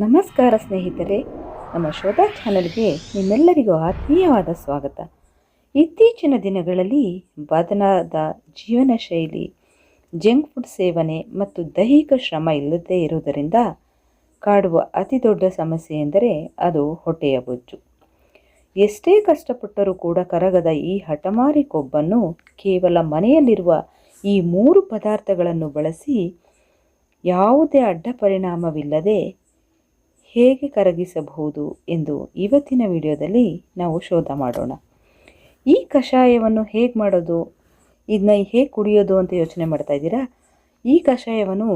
ನಮಸ್ಕಾರ ಸ್ನೇಹಿತರೆ, ನಮ್ಮ ಶೋಧಾ ಚಾನಲ್ಗೆ ನಿಮ್ಮೆಲ್ಲರಿಗೂ ಆತ್ಮೀಯವಾದ ಸ್ವಾಗತ. ಇತ್ತೀಚಿನ ದಿನಗಳಲ್ಲಿ ಬದಲಾದ ಜೀವನ ಶೈಲಿ, ಜಂಕ್ ಫುಡ್ ಸೇವನೆ ಮತ್ತು ದೈಹಿಕ ಶ್ರಮ ಇಲ್ಲದೇ ಇರುವುದರಿಂದ ಕಾಡುವ ಅತಿ ದೊಡ್ಡ ಸಮಸ್ಯೆ ಎಂದರೆ ಅದು ಹೊಟ್ಟೆಯ ಬೊಜ್ಜು. ಎಷ್ಟೇ ಕಷ್ಟಪಟ್ಟರೂ ಕೂಡ ಕರಗದ ಈ ಹಠಮಾರಿ ಕೊಬ್ಬನ್ನು ಕೇವಲ ಮನೆಯಲ್ಲಿರುವ ಈ 3 ಪದಾರ್ಥಗಳನ್ನು ಬಳಸಿ ಯಾವುದೇ ಅಡ್ಡ ಪರಿಣಾಮವಿಲ್ಲದೆ ಹೇಗೆ ಕರಗಿಸಬಹುದು ಎಂದು ಇವತ್ತಿನ ವಿಡಿಯೋದಲ್ಲಿ ನಾವು ಶೋಧ ಮಾಡೋಣ. ಈ ಕಷಾಯವನ್ನು ಹೇಗೆ ಮಾಡೋದು, ಇದನ್ನ ಹೇಗೆ ಕುಡಿಯೋದು ಅಂತ ಯೋಚನೆ ಮಾಡ್ತಾ ಇದ್ದೀರಾ? ಈ ಕಷಾಯವನ್ನು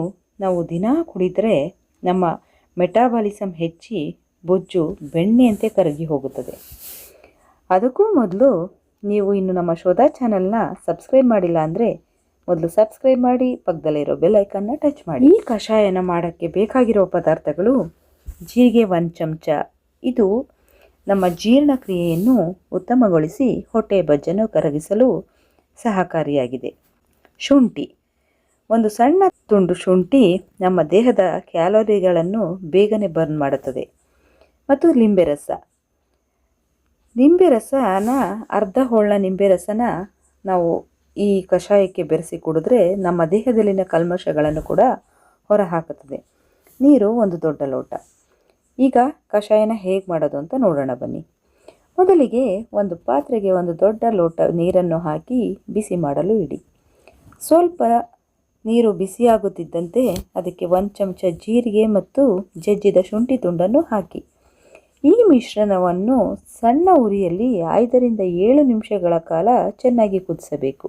ನಾವು ದಿನ ಕುಡಿದರೆ ನಮ್ಮ ಮೆಟಾಬಾಲಿಸಮ್ ಹೆಚ್ಚಿ ಬೊಜ್ಜು ಬೆಣ್ಣೆಯಂತೆ ಕರಗಿ ಹೋಗುತ್ತದೆ. ಅದಕ್ಕೂ ಮೊದಲು ನೀವು ಇನ್ನು ನಮ್ಮ ಶೋಧಾ ಚಾನಲ್ನ ಸಬ್ಸ್ಕ್ರೈಬ್ ಮಾಡಿಲ್ಲ ಅಂದರೆ ಮೊದಲು ಸಬ್ಸ್ಕ್ರೈಬ್ ಮಾಡಿ, ಪಕ್ಕದಲ್ಲಿರೋ ಬೆಲ್ ಐಕನ್ನ ಟಚ್ ಮಾಡಿ. ಈ ಕಷಾಯನ ಮಾಡೋಕ್ಕೆ ಬೇಕಾಗಿರೋ ಪದಾರ್ಥಗಳು: ಜೀರಿಗೆ 1 ಚಮಚ, ಇದು ನಮ್ಮ ಜೀರ್ಣಕ್ರಿಯೆಯನ್ನು ಉತ್ತಮಗೊಳಿಸಿ ಹೊಟ್ಟೆ ಬೊಜ್ಜನ್ನು ಕರಗಿಸಲು ಸಹಕಾರಿಯಾಗಿದೆ. ಶುಂಠಿ, ಒಂದು ಸಣ್ಣ ತುಂಡು ಶುಂಠಿ ನಮ್ಮ ದೇಹದ ಕ್ಯಾಲೋರಿಗಳನ್ನು ಬೇಗನೆ ಬರ್ನ್ ಮಾಡುತ್ತದೆ. ಮತ್ತು ಲಿಂಬೆ ರಸನ ಅರ್ಧ ಹೋಳಿನ ನಿಂಬೆ ರಸನ ನಾವು ಈ ಕಷಾಯಕ್ಕೆ ಬೆರೆಸಿ ಕುಡಿದ್ರೆ ನಮ್ಮ ದೇಹದಲ್ಲಿನ ಕಲ್ಮಶಗಳನ್ನು ಕೂಡ ಹೊರಹಾಕುತ್ತದೆ. ನೀರು 1 ದೊಡ್ಡ ಲೋಟ. ಈಗ ಕಷಾಯನ ಹೇಗೆ ಮಾಡೋದು ಅಂತ ನೋಡೋಣ ಬನ್ನಿ. ಮೊದಲಿಗೆ ಒಂದು ಪಾತ್ರೆಗೆ 1 ದೊಡ್ಡ ಲೋಟ ನೀರನ್ನು ಹಾಕಿ ಬಿಸಿ ಮಾಡಲು ಇಡಿ. ಸ್ವಲ್ಪ ನೀರು ಬಿಸಿಯಾಗುತ್ತಿದ್ದಂತೆ ಅದಕ್ಕೆ 1 ಚಮಚ ಜೀರಿಗೆ ಮತ್ತು ಜಜ್ಜಿದ ಶುಂಠಿ ತುಂಡನ್ನು ಹಾಕಿ ಈ ಮಿಶ್ರಣವನ್ನು ಸಣ್ಣ ಉರಿಯಲ್ಲಿ 5 ರಿಂದ 7 ನಿಮಿಷಗಳ ಕಾಲ ಚೆನ್ನಾಗಿ ಕುದಿಸಬೇಕು.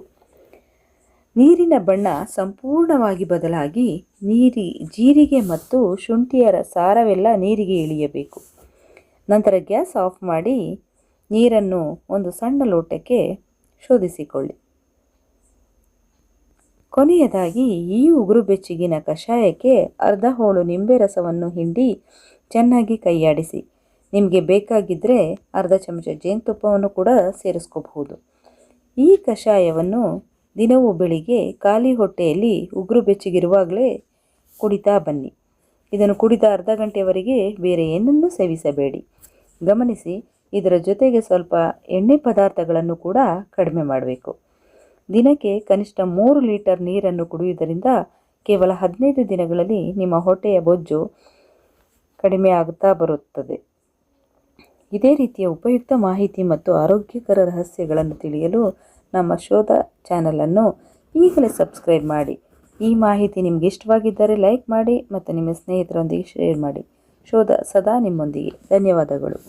ನೀರಿನ ಬಣ್ಣ ಸಂಪೂರ್ಣವಾಗಿ ಬದಲಾಗಿ ಜೀರಿಗೆ ಮತ್ತು ಶುಂಠಿಯ ಸಾರವೆಲ್ಲ ನೀರಿಗೆ ಇಳಿಯಬೇಕು. ನಂತರ ಗ್ಯಾಸ್ ಆಫ್ ಮಾಡಿ ನೀರನ್ನು ಒಂದು ಸಣ್ಣ ಲೋಟಕ್ಕೆ ಶೋಧಿಸಿಕೊಳ್ಳಿ. ಕೊನೆಯದಾಗಿ ಈ ಉಗುರು ಬೆಚ್ಚಗಿನ ಕಷಾಯಕ್ಕೆ ಅರ್ಧ ಹೋಳು ನಿಂಬೆ ರಸವನ್ನು ಹಿಂಡಿ ಚೆನ್ನಾಗಿ ಕೈಯಾಡಿಸಿ. ನಿಮಗೆ ಬೇಕಾಗಿದ್ದರೆ ಅರ್ಧ ಚಮಚ ಜೇನುತುಪ್ಪವನ್ನು ಕೂಡ ಸೇರಿಸ್ಕೋಬಹುದು. ಈ ಕಷಾಯವನ್ನು ದಿನವೂ ಬೆಳಿಗ್ಗೆ ಖಾಲಿ ಹೊಟ್ಟೆಯಲ್ಲಿ ಉಗುರು ಬೆಚ್ಚಗಿರುವಾಗಲೇ ಕುಡಿತಾ ಬನ್ನಿ. ಇದನ್ನು ಕುಡಿದ ಅರ್ಧ ಗಂಟೆಯವರೆಗೆ ಬೇರೆ ಏನನ್ನೂ ಸೇವಿಸಬೇಡಿ. ಗಮನಿಸಿ, ಇದರ ಜೊತೆಗೆ ಸ್ವಲ್ಪ ಎಣ್ಣೆ ಪದಾರ್ಥಗಳನ್ನು ಕೂಡ ಕಡಿಮೆ ಮಾಡಬೇಕು. ದಿನಕ್ಕೆ ಕನಿಷ್ಠ 3 ಲೀಟರ್ ನೀರನ್ನು ಕುಡಿಯುವುದರಿಂದ ಕೇವಲ 15 ದಿನಗಳಲ್ಲಿ ನಿಮ್ಮ ಹೊಟ್ಟೆಯ ಬೊಜ್ಜು ಕಡಿಮೆ ಆಗುತ್ತಾ ಬರುತ್ತದೆ. ಇದೇ ರೀತಿಯ ಉಪಯುಕ್ತ ಮಾಹಿತಿ ಮತ್ತು ಆರೋಗ್ಯಕರ ರಹಸ್ಯಗಳನ್ನು ತಿಳಿಯಲು ನಮ್ಮ ಶೋಧ ಚಾನಲನ್ನು ಈಗಲೇ ಸಬ್ಸ್ಕ್ರೈಬ್ ಮಾಡಿ. ಈ ಮಾಹಿತಿ ನಿಮಗೆ ಇಷ್ಟವಾಗಿದ್ದರೆ ಲೈಕ್ ಮಾಡಿ ಮತ್ತು ನಿಮ್ಮ ಸ್ನೇಹಿತರೊಂದಿಗೆ ಶೇರ್ ಮಾಡಿ. ಶೋಧ ಸದಾ ನಿಮ್ಮೊಂದಿಗೆ. ಧನ್ಯವಾದಗಳು.